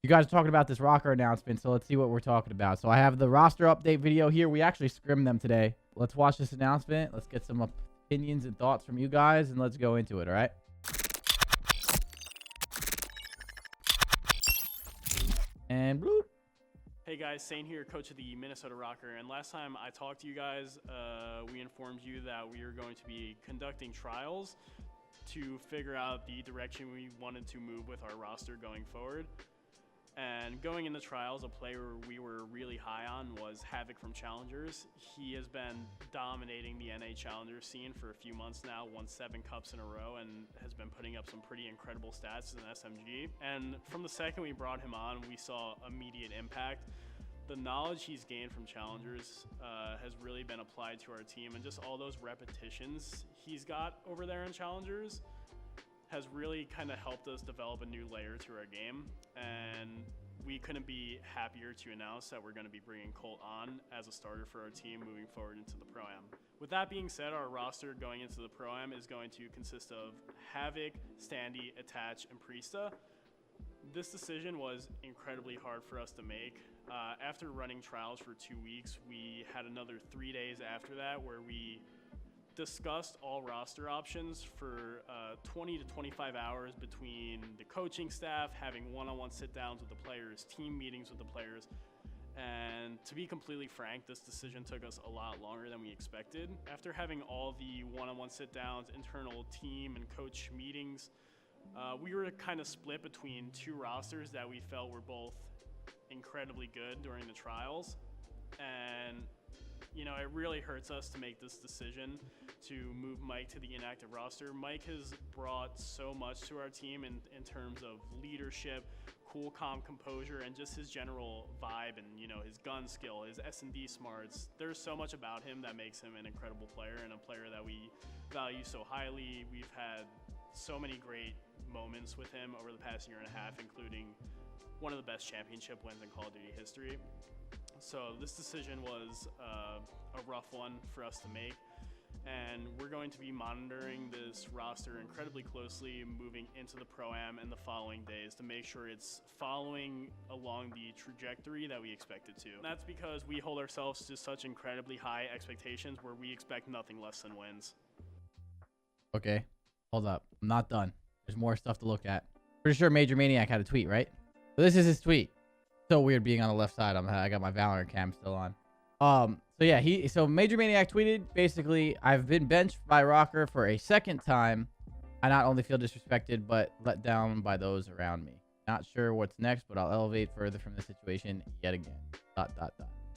You guys are talking about this RØKKR announcement, so let's see what we're talking about. So I have the roster update video here. We actually scrimmed them today. Let's watch this announcement. Let's get some opinions and thoughts from you guys, and let's go into it, all right? And bloop. Hey guys, Sane here, coach of the Minnesota RØKKR, and last time I talked to you guys, we informed you that we are going to be conducting trials to figure out the direction we wanted to move with our roster going forward. And going into trials, a player we were really high on was Havok from Challengers. He has been dominating the NA Challenger scene for a few months now, won 7 cups in a row, and has been putting up some pretty incredible stats as an SMG. And from the second we brought him on, we saw immediate impact. The knowledge he's gained from Challengers has really been applied to our team, and just all those repetitions he's got over there in Challengers has really kind of helped us develop a new layer to our game, and we couldn't be happier to announce that we're going to be bringing Colt on as a starter for our team moving forward into the Pro-Am. With that being said, our roster going into the Pro-Am is going to consist of Havok, Standy, Attach, and Priesta. This decision was incredibly hard for us to make. After running trials for 2 weeks, we had another 3 days after that where we discussed all roster options for 20 to 25 hours between the coaching staff, having one-on-one sit-downs with the players, team meetings with the players. And to be completely frank, this decision took us a lot longer than we expected. After having all the one-on-one sit-downs, internal team and coach meetings, we were kind of split between 2 rosters that we felt were both incredibly good during the trials. And you know, it really hurts us to make this decision to move Mike to the inactive roster. Mike has brought so much to our team in terms of leadership, cool, calm composure, and just his general vibe and, you know, his gun skill, his S&D smarts. There's so much about him that makes him an incredible player and a player that we value so highly. We've had so many great moments with him over the past year and a half, including one of the best championship wins in Call of Duty history. So this decision was a rough one for us to make, and we're going to be monitoring this roster incredibly closely moving into the Pro-Am in the following days to make sure it's following along the trajectory that we expect it to. And that's because we hold ourselves to such incredibly high expectations where we expect nothing less than wins. Okay, hold up. I'm not done. There's more stuff to look at. Pretty sure MajorManiak had a tweet, right? So this is his tweet. So weird being on the left side. I got my Valorant cam still on. So yeah, MajorManiak tweeted basically, I've been benched by RØKKR for a second time. I not only feel disrespected, but let down by those around me. Not sure what's next, but I'll elevate further from the situation yet again. ...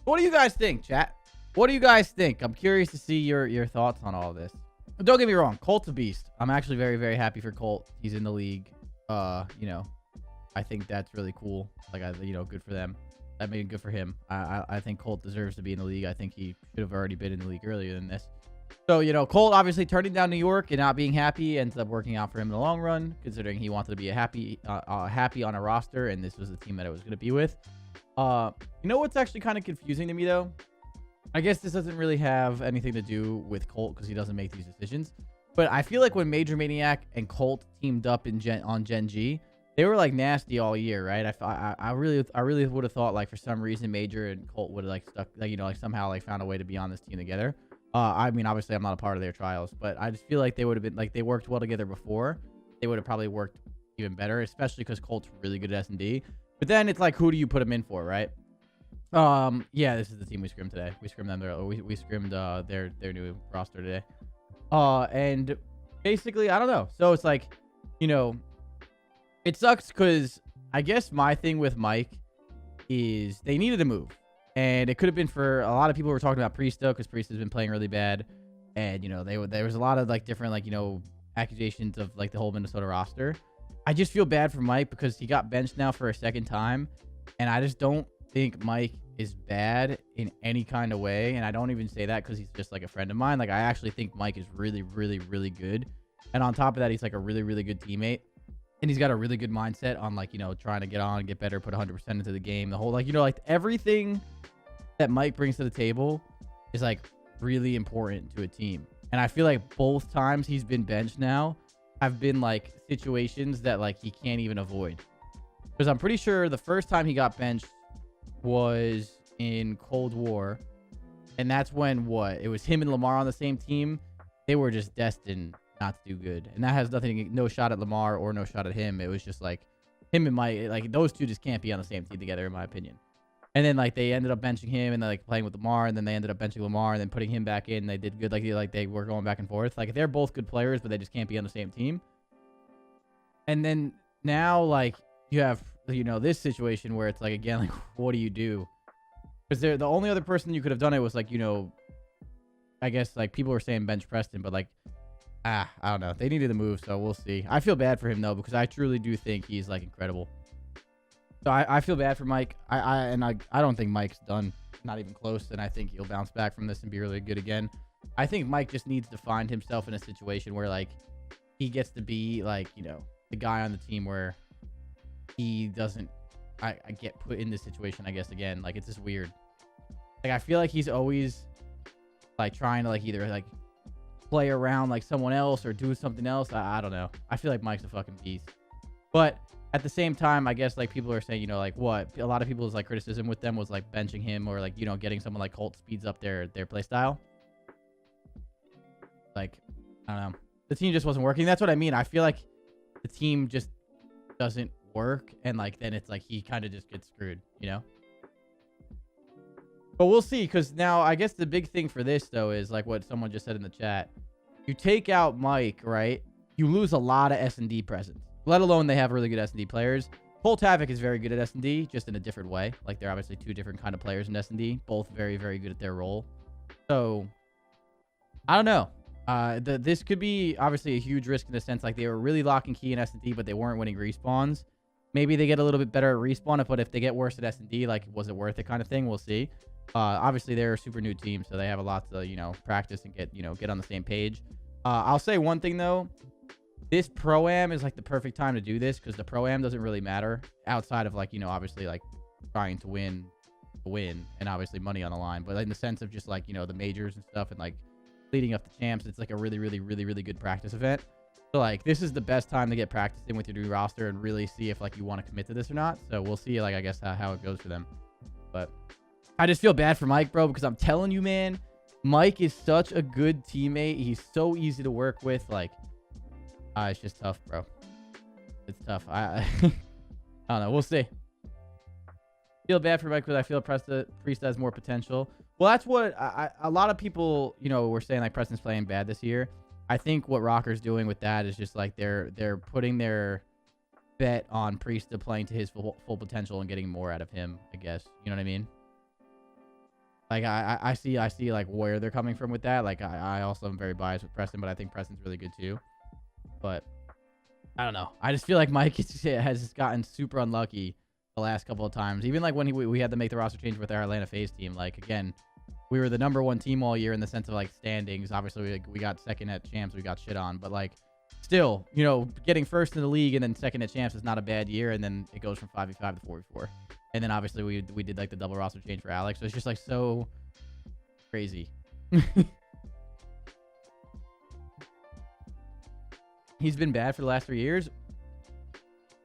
What do you guys think, chat? What do you guys think? I'm curious to see your thoughts on all of this. But don't get me wrong, Colt's a beast. I'm actually very, very happy for Colt. He's in the league. You know, I think that's really cool. Like, you know, good for them. I mean, good for him. I think Colt deserves to be in the league. I think he should have already been in the league earlier than this. So, you know, Colt obviously turning down New York and not being happy ends up working out for him in the long run, considering he wanted to be happy on a roster, and this was the team that it was going to be with. You know what's actually kind of confusing to me, though? I guess this doesn't really have anything to do with Colt because he doesn't make these decisions. But I feel like when MajorManiak and Colt teamed up on Gen G, they were like nasty all year, right? I really would have thought like for some reason Major and Colt would have like stuck, like, you know, like somehow like found a way to be on this team together. I mean, obviously I'm not a part of their trials, but I just feel like they would have been like, they worked well together before. They would have probably worked even better, especially because Colt's really good at S&D. But then it's like, who do you put him in for, right? Yeah, this is the team we scrimmed today. We scrimmed them. We scrimmed their new roster today. And basically, I don't know. So it's like, you know, it sucks because I guess my thing with Mike is they needed to move. And it could have been for a lot of people who were talking about Priesta because Priesta's been playing really bad. And, you know, there was a lot of like different, like, you know, accusations of like the whole Minnesota roster. I just feel bad for Mike because he got benched now for a second time. And I just don't think Mike is bad in any kind of way. And I don't even say that because he's just like a friend of mine. Like, I actually think Mike is really, really, really good. And on top of that, he's like a really, really good teammate. And he's got a really good mindset on, like, you know, trying to get on, get better, put 100% into the game. The whole, like, you know, like everything that Mike brings to the table is like really important to a team. And I feel like both times he's been benched now have been like situations that like he can't even avoid. Because I'm pretty sure the first time he got benched was in Cold War. And that's when what? It was him and Lamar on the same team. They were just destined not to do good. And that has nothing, no shot at Lamar or no shot at him. It was just like him and Mike, like those two just can't be on the same team together, in my opinion. And then like they ended up benching him and like playing with Lamar, and then they ended up benching Lamar and then putting him back in. They did good, like they were going back and forth. Like they're both good players, but they just can't be on the same team. And then now like you have, you know, this situation where it's like, again, like what do you do? Because the only other person you could have done it was like, you know, I guess like people were saying bench Preston, but like, I don't know. They needed to move, so we'll see. I feel bad for him though, because I truly do think he's like incredible. So I feel bad for Mike. I don't think Mike's done, not even close, and I think he'll bounce back from this and be really good again. I think Mike just needs to find himself in a situation where like he gets to be like, you know, the guy on the team where he doesn't I get put in this situation, I guess, again. Like it's just weird. Like I feel like he's always like trying to like either like play around like someone else or do something else. I don't know. I feel like Mike's a fucking beast. But at the same time, I guess like people are saying, you know, like what a lot of people's like criticism with them was like benching him or like, you know, getting someone like Colt speeds up their play style. Like, I don't know. The team just wasn't working. That's what I mean. I feel like the team just doesn't work, and like then it's like he kind of just gets screwed, you know? But we'll see, because now I guess the big thing for this though is like what someone just said in the chat. You take out Mike, right? You lose a lot of S&D presence. Let alone they have really good S&D players. Colt Havok is very good at S&D, just in a different way. Like they're obviously two different kind of players in S&D, both very, very good at their role. So I don't know. This could be obviously a huge risk in the sense like they were really locking key in S&D, but they weren't winning respawns. Maybe they get a little bit better at respawn, but if they get worse at S&D, like was it worth it kind of thing? We'll see. Obviously they're a super new team, so they have a lot to, you know, practice and get on the same page. I'll say one thing though. This Pro-Am is like the perfect time to do this because the Pro-Am doesn't really matter outside of like, you know, obviously like trying to win and obviously money on the line. But in the sense of just like, you know, the majors and stuff and like leading up to champs, it's like a really, really, really, really good practice event. So like this is the best time to get practicing with your new roster and really see if like you want to commit to this or not. So we'll see like I guess how it goes for them. But I just feel bad for Mike, bro, because I'm telling you, man, Mike is such a good teammate. He's so easy to work with. Like, it's just tough, bro. It's tough. I don't know. We'll see. Feel bad for Mike because I feel Priest has more potential. Well, that's what a lot of people, you know, were saying like Preston's playing bad this year. I think what RØKKR's doing with that is just like they're putting their bet on Priest playing to his full potential and getting more out of him, I guess. You know what I mean? Like I see like where they're coming from with that. Like I also am very biased with Preston, but I think Preston's really good too. But I don't know. I just feel like Mike has gotten super unlucky the last couple of times. Even like when we had to make the roster change with our Atlanta FaZe team. Like again, we were the #1 team all year in the sense of like standings. Obviously, we got second at champs. We got shit on, but like still, you know, getting first in the league and then second at champs is not a bad year. And then it goes from 5v5 to 4v4. And then obviously we did like the double roster change for Alex. So it's just like so crazy. He's been bad for the last 3 years.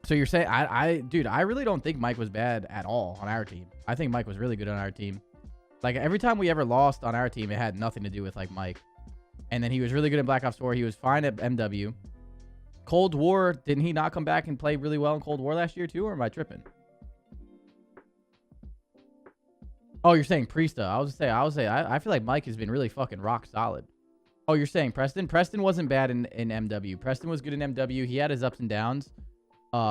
So you're saying, dude, I really don't think Mike was bad at all on our team. I think Mike was really good on our team. Like every time we ever lost on our team, it had nothing to do with like Mike. And then he was really good in Black Ops 4. He was fine at MW. Cold War, didn't he not come back and play really well in Cold War last year too? Or am I tripping? Oh, you're saying Priesta. I was say, I feel like Mike has been really fucking rock solid. Oh, you're saying Preston? Preston wasn't bad in MW. Preston was good in MW. He had his ups and downs.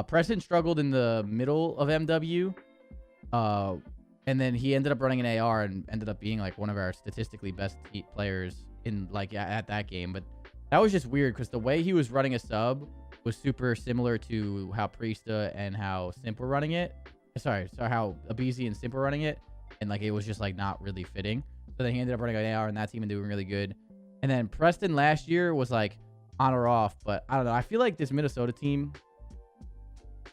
Preston struggled in the middle of MW. And then he ended up running an AR and ended up being like one of our statistically best players in like at that game. But that was just weird because the way he was running a sub was super similar to how Priesta and how Simp were running it. Sorry, how Abizi and Simp were running it. And like it was just like not really fitting. So then he ended up running an AR and that team and doing really good. And then Preston last year was like on or off, but I don't know. I feel like this Minnesota team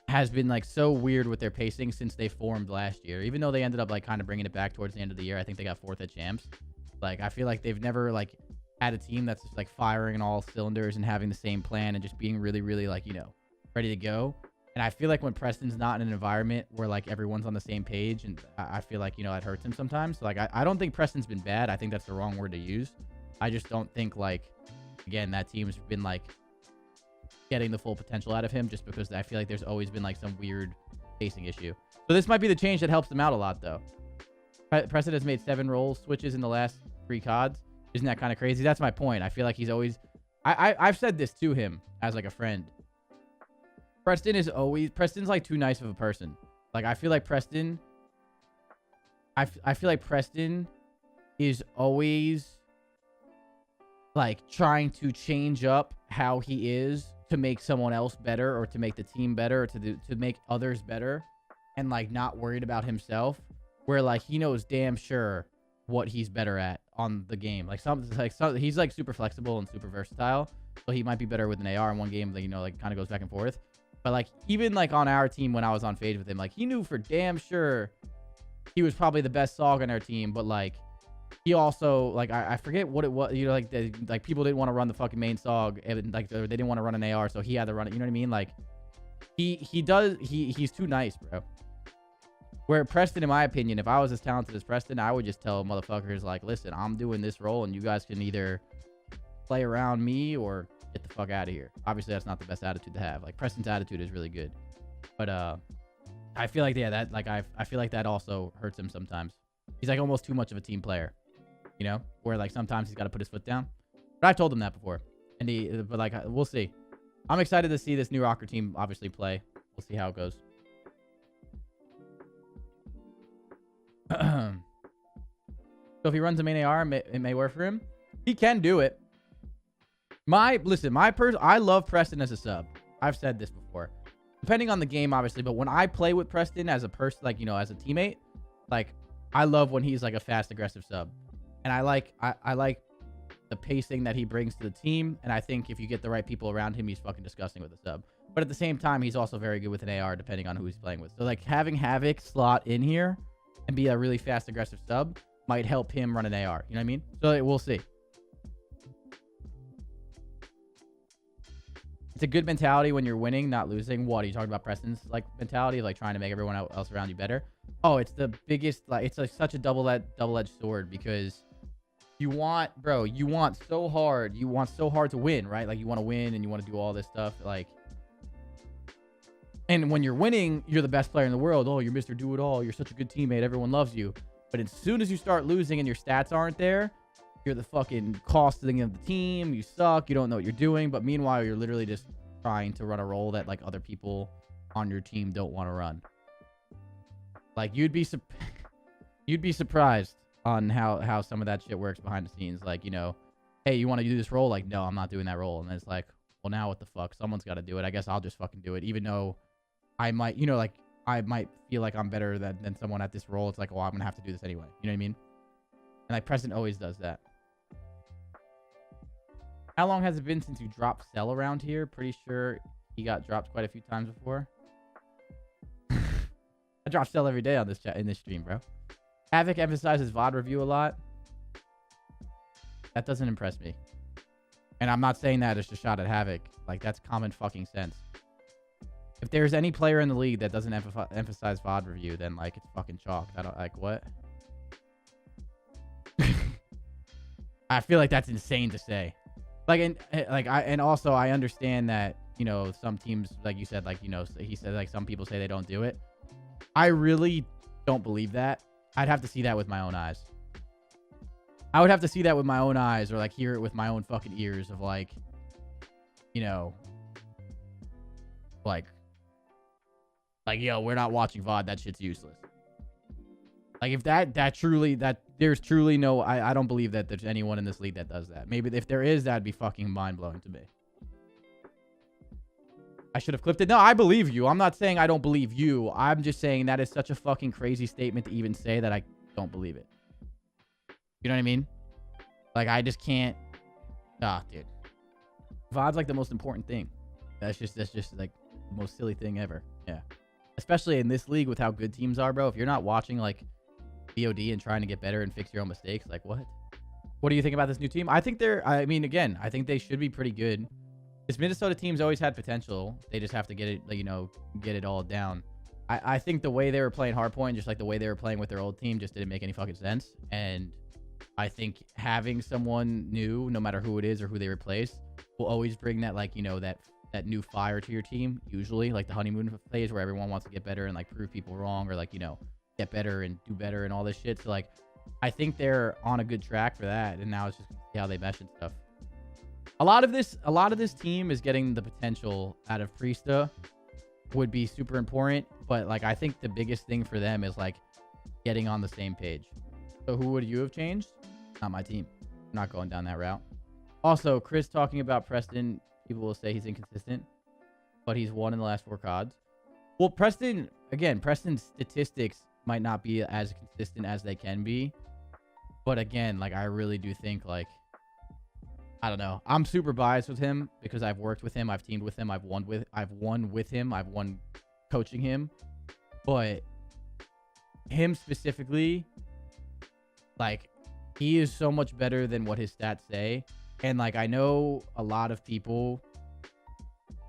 has been like so weird with their pacing since they formed last year. Even though they ended up like kind of bringing it back towards the end of the year. I think they got 4th at champs. Like I feel like they've never like had a team that's just like firing on all cylinders and having the same plan and just being really, really like, you know, ready to go. And I feel like when Preston's not in an environment where like everyone's on the same page, and I feel like, you know, it hurts him sometimes. So, like, I don't think Preston's been bad. I think that's the wrong word to use. I just don't think, like, again, that team's been like getting the full potential out of him, just because I feel like there's always been like some weird pacing issue. So this might be the change that helps him out a lot, though. Preston has made 7 role switches in the last 3 CODs. Isn't that kind of crazy? That's my point. I feel like he's always... I've said this to him as like a friend. Preston's like too nice of a person. Like, I feel like Preston... I feel like Preston is always like trying to change up how he is to make someone else better, or to make the team better, or to make others better, and like not worried about himself, where like he knows damn sure what he's better at on the game. Like he's like super flexible and super versatile, so he might be better with an AR in one game that, you know, like kind of goes back and forth. But like even like on our team when I was on FaZe with him, like he knew for damn sure he was probably the best SOG on our team, but like he also, like, I forget what it was, you know, like people didn't want to run the fucking main SOG, and like they didn't want to run an AR, so he had to run it. You know what I mean? Like he's too nice, bro. Where Preston, in my opinion, if I was as talented as Preston, I would just tell motherfuckers like, listen, I'm doing this role, and you guys can either play around me or get the fuck out of here. Obviously, that's not the best attitude to have. Like, Preston's attitude is really good, but I feel like, yeah, that, like, I feel like that also hurts him sometimes. He's like almost too much of a team player, you know, where like sometimes he's got to put his foot down. But I've told him that before, and but like, we'll see. I'm excited to see this new RØKKR team obviously play. We'll see how it goes. So if he runs a main AR, it may work for him. He can do it. I love Preston as a sub. I've said this before. Depending on the game, obviously, but when I play with Preston as a person, like, you know, as a teammate, like, I love when he's like a fast, aggressive sub. And I like the pacing that he brings to the team. And I think if you get the right people around him, he's fucking disgusting with a sub. But at the same time, he's also very good with an AR, depending on who he's playing with. So like having Havok slot in here and be a really fast, aggressive sub might help him run an AR. You know what I mean? So we'll see. It's a good mentality when you're winning, not losing. What are you talking about? Preston's like mentality, like trying to make everyone else around you better. Oh, it's the biggest, like, it's like such a double-edged sword, because you want so hard to win, right? Like, you want to win and you want to do all this stuff, like, and when you're winning, you're the best player in the world. Oh, you're Mr. Do-It-All. You're such a good teammate. Everyone loves you. But as soon as you start losing and your stats aren't there, you're the fucking costing of the team. You suck. You don't know what you're doing. But meanwhile, you're literally just trying to run a role that like other people on your team don't want to run. Like, you'd be surprised on how some of that shit works behind the scenes. Like, you know, hey, you want to do this role? Like, no, I'm not doing that role. And then it's like, well, now what the fuck? Someone's got to do it. I guess I'll just fucking do it, even though I might, you know, like, I might feel like I'm better than someone at this role. It's like, well, I'm gonna have to do this anyway. You know what I mean? And like, Preston always does that. How long has it been since you dropped Cell around here? Pretty sure he got dropped quite a few times before. I drop Cell every day on this chat in this stream, bro. Havok emphasizes VOD review a lot. That doesn't impress me. And I'm not saying that as a shot at Havok. Like, that's common fucking sense. If there's any player in the league that doesn't emphasize VOD review, then like it's fucking chalk. I don't like what. I feel like that's insane to say. Like, and also I understand that, you know, some teams, like you said, like, you know, he said like some people say they don't do it. I really don't believe that. I'd have to see that with my own eyes. I would have to see that with my own eyes, or like hear it with my own fucking ears of like, you know, like, yo, we're not watching VOD. That shit's useless. Like, if there's truly no, I don't believe that there's anyone in this league that does that. Maybe if there is, that'd be fucking mind-blowing to me. I should have clipped it. No, I believe you. I'm not saying I don't believe you. I'm just saying that is such a fucking crazy statement to even say that I don't believe it. You know what I mean? Like, I just can't. Ah, dude. VOD's like the most important thing. That's just like the most silly thing ever. Yeah. Especially in this league with how good teams are, bro. If you're not watching like VOD and trying to get better and fix your own mistakes, like, what do you think about this new team? I think I mean, again, I think they should be pretty good. This Minnesota team's always had potential. They just have to get it, you know, get it all down. I think the way they were playing hardpoint, just like the way they were playing with their old team, just didn't make any fucking sense. And I think having someone new, no matter who it is or who they replace, will always bring that, like, you know, that new fire to your team. Usually, like the honeymoon phase where everyone wants to get better and like prove people wrong, or like, you know, get better and do better and all this shit. So like, I think they're on a good track for that. And now it's just see how they mesh and stuff. A lot of this team is getting the potential out of Priesta. Would be super important, but like I think the biggest thing for them is like getting on the same page. So who would you have changed? Not my team. I'm not going down that route. Also, Chris talking about Preston, people will say he's inconsistent, but he's won in the last 4 CODs. Well, Preston's statistics might not be as consistent as they can be, but again, like I really do think, like, I don't know. I'm super biased with him because I've worked with him, I've teamed with him, I've won with him, I've won coaching him. But him specifically, like, he is so much better than what his stats say. And like, I know a lot of people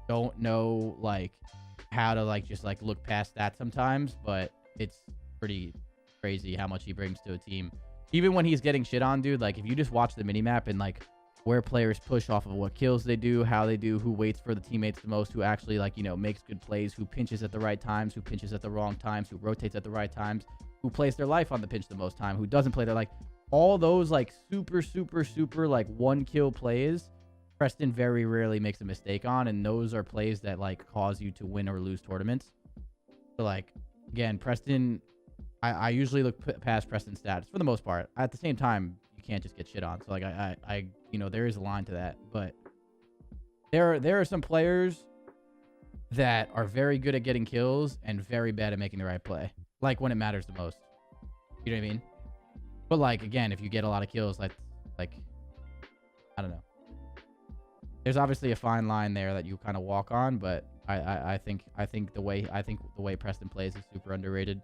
don't know like how to like just like look past that sometimes, but it's pretty crazy how much he brings to a team. Even when he's getting shit on, dude, like if you just watch the minimap and like where players push off of what kills they do, how they do, who waits for the teammates the most, who actually, like, you know, makes good plays, who pinches at the right times, who pinches at the wrong times, who rotates at the right times, who plays their life on the pinch the most time, who doesn't play their, like, all those, like, super, like, one-kill plays, Preston very rarely makes a mistake on, and those are plays that, like, cause you to win or lose tournaments. So, like, again, Preston, I usually look past Preston's stats for the most part. At the same time, you can't just get shit on. So like I you know, there is a line to that, but there are some players that are very good at getting kills and very bad at making the right play, like when it matters the most. You know what I mean? But like, again, if you get a lot of kills, like I don't know, there's obviously a fine line there that you kind of walk on, but I think the way Preston plays is super underrated.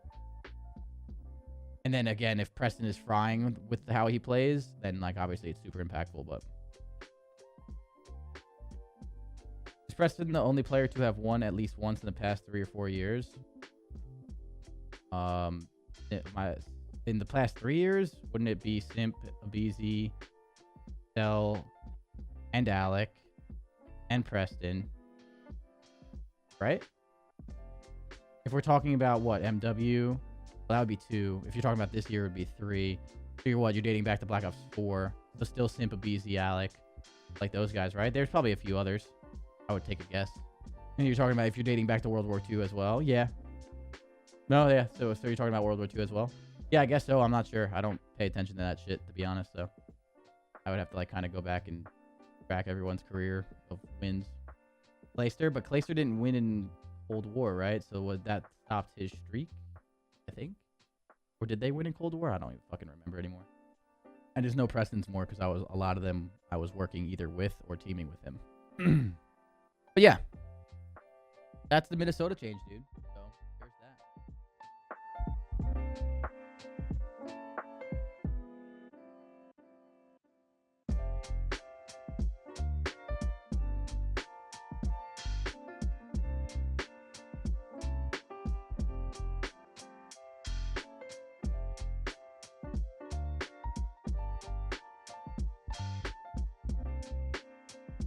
And then again, if Preston is frying with how he plays, then like obviously it's super impactful. But is Preston the only player to have won at least once in the past 3 or 4 years? In the past 3 years, wouldn't it be Simp, Abizi, Cell, and Alec, and Preston? Right? If we're talking about what, MW? Well, that would be 2. If you're talking about this year, it would be 3. So you're dating back to Black Ops 4. So still Simp, Abizi, Alec. Like those guys, right? There's probably a few others. I would take a guess. And you're talking about if you're dating back to World War II as well? Yeah. No, yeah. So you're talking about World War II as well? Yeah, I guess so. I'm not sure. I don't pay attention to that shit, to be honest. So I would have to like kind of go back and track everyone's career of wins. Clayster, but Clayster didn't win in Cold War, right? So would that stopped his streak? I think, or did they win in Cold War? I don't even fucking remember anymore. I just know Preston's more because a lot of them I was working either with or teaming with him. But yeah, that's the Minnesota change, dude.